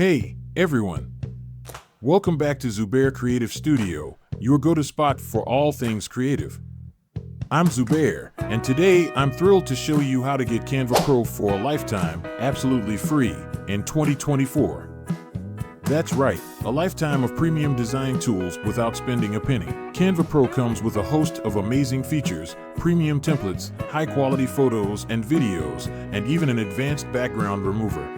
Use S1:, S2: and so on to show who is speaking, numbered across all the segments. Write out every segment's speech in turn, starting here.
S1: Hey, everyone. Welcome back to Zubair Creative Studio, your go-to spot for all things creative. I'm Zubair, and today I'm thrilled to show you how to get Canva Pro for a lifetime, absolutely free, in 2024. That's right, a lifetime of premium design tools without spending a penny. Canva Pro comes with a host of amazing features, premium templates, high-quality photos and videos, and even an advanced background remover.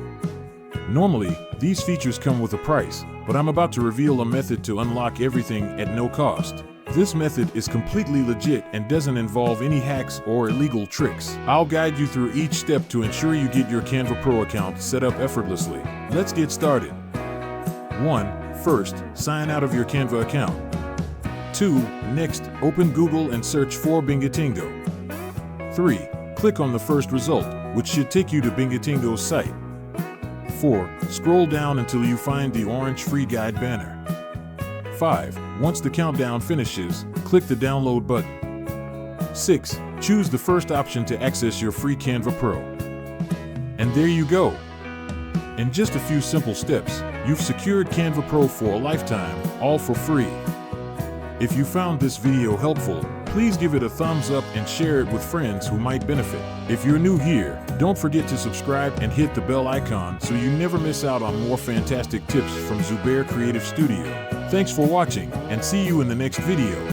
S1: Normally, these features come with a price, but I'm about to reveal a method to unlock everything at no cost. This method is completely legit and doesn't involve any hacks or illegal tricks. I'll guide you through each step to ensure you get your Canva Pro account set up effortlessly. Let's get started. 1. First, sign out of your Canva account. 2. Next, open Google and search for Bingatingo. 3. Click on the first result, which should take you to Bingatingo's site. 4. Scroll down until you find the orange free guide banner. 5. Once the countdown finishes, click the download button. 6. Choose the first option to access your free Canva Pro. And there you go. In just a few simple steps, you've secured Canva Pro for a lifetime, all for free. If you found this video helpful, please give it a thumbs up and share it with friends who might benefit. If you're new here, don't forget to subscribe and hit the bell icon so you never miss out on more fantastic tips from Zubair Creative Studio. Thanks for watching, and see you in the next video.